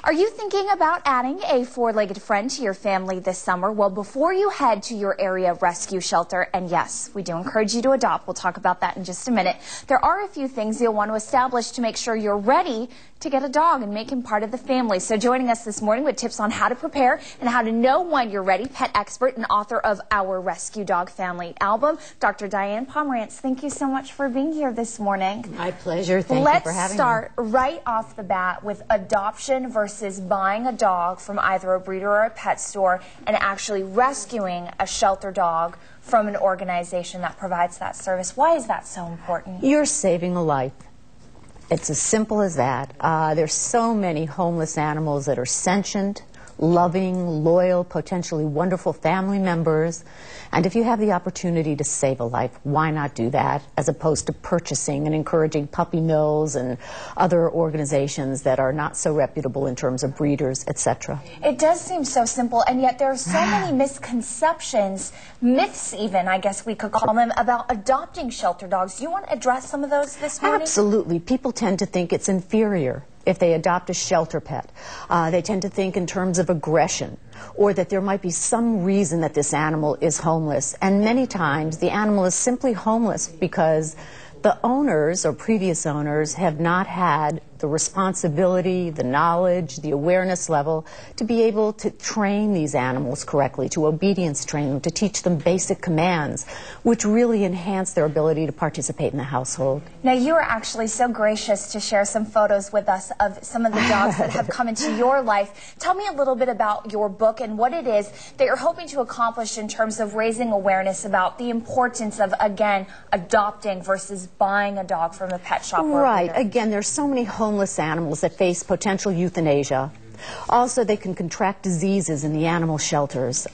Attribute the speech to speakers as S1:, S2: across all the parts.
S1: Are you thinking about adding a four-legged friend to your family this summer? Well, before you head to your area rescue shelter, and yes, we do encourage you to adopt, we'll talk about that in just a minute, there are a few things you'll want to establish to make sure you're ready to get a dog and make him part of the family. So joining us this morning with tips on how to prepare and how to know when you're ready, pet expert and author of Our Rescue Dog Family album, Dr. Diane Pomerance. Thank you so much for being here this morning.
S2: My pleasure. Thank you for having me.
S1: Let's start right off the bat with adoption versus buying a dog from either a breeder or a pet store and actually rescuing a shelter dog from an organization that provides that service. Why is that so important?
S2: You're saving a life. It's as simple as that. There's so many homeless animals that are sentient, loving, loyal, potentially wonderful family members. And if you have the opportunity to save a life, why not do that as opposed to purchasing and encouraging puppy mills and other organizations that are not so reputable in terms of breeders, etc.
S1: It does seem so simple, and yet there are so many misconceptions, myths even, I guess we could call them, about adopting shelter dogs. Do you want to address some of those this morning?
S2: Absolutely. People tend to think it's inferior if they adopt a shelter pet. They tend to think in terms of aggression, or that there might be some reason that this animal is homeless. And many times the animal is simply homeless because the owners or previous owners have not had the responsibility, the knowledge, the awareness level to be able to train these animals correctly, to obedience train them, to teach them basic commands, which really enhance their ability to participate in the household.
S1: Now, you are actually so gracious to share some photos with us of some of the dogs that have come into your life. Tell me a little bit about your book and what it is that you're hoping to accomplish in terms of raising awareness about the importance of, again, adopting versus buying a dog from a pet shop.
S2: Right. Again, there's so many homeless animals that face potential euthanasia. Also, they can contract diseases in the animal shelters.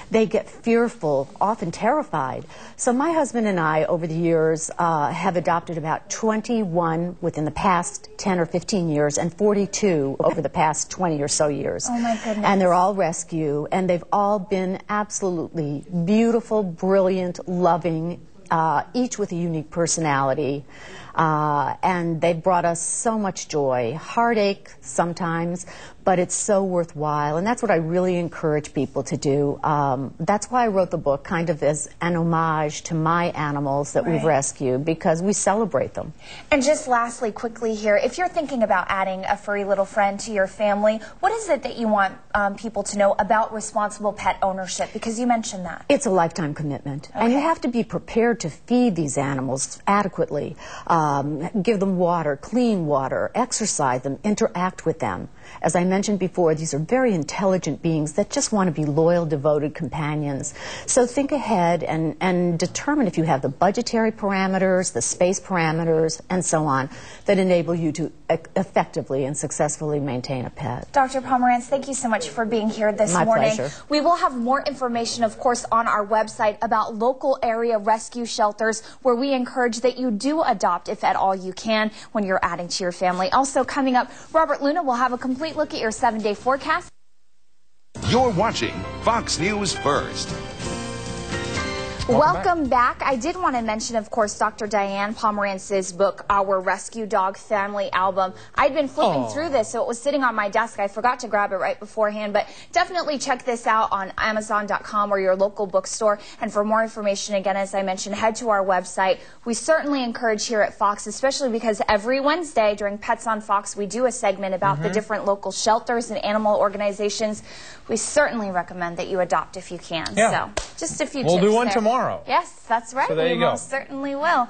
S2: They get fearful, often terrified. So my husband and I, over the years, have adopted about 21 within the past 10 or 15 years and 42 over the past 20 or so years.
S1: Oh, my goodness.
S2: And they're all rescue, and they've all been absolutely beautiful, brilliant, loving, each with a unique personality. And they've brought us so much joy, heartache sometimes, but it's so worthwhile. And that's what I really encourage people to do. That's why I wrote the book, kind of as an homage to my animals that we've rescued, because we celebrate them.
S1: And just lastly, quickly here, if you're thinking about adding a furry little friend to your family, what is it that you want people to know about responsible pet ownership? Because you mentioned that.
S2: It's a lifetime commitment. Okay. And you have to be prepared to feed these animals adequately. Give them water, clean water, exercise them, interact with them. As I mentioned before, these are very intelligent beings that just want to be loyal, devoted companions. So think ahead and determine if you have the budgetary parameters, the space parameters, and so on that enable you to effectively and successfully maintain a pet.
S1: Dr. Pomerance, thank you so much for being here this morning.
S2: My pleasure.
S1: We will have more information, of course, on our website about local area rescue shelters where we encourage that you do adopt, if at all you can, when you're adding to your family. Also coming up, Robert Luna will have a complete look at your 7-day forecast.
S3: You're watching Fox News First.
S1: Welcome back. I did want to mention, of course, Dr. Diane Pomerance's book, Our Rescue Dog Family album. I'd been flipping through this, so it was sitting on my desk. I forgot to grab it right beforehand, but definitely check this out on Amazon.com or your local bookstore. And for more information, again, as I mentioned, head to our website. We certainly encourage here at Fox, especially because every Wednesday during Pets on Fox, we do a segment about the different local shelters and animal organizations. We certainly recommend that you adopt if you can.
S4: Yeah.
S1: So just a few
S4: We'll
S1: tips
S4: do one
S1: there.
S4: tomorrow.
S1: Yes, that's right.
S4: So there you
S1: we
S4: go.
S1: most certainly will.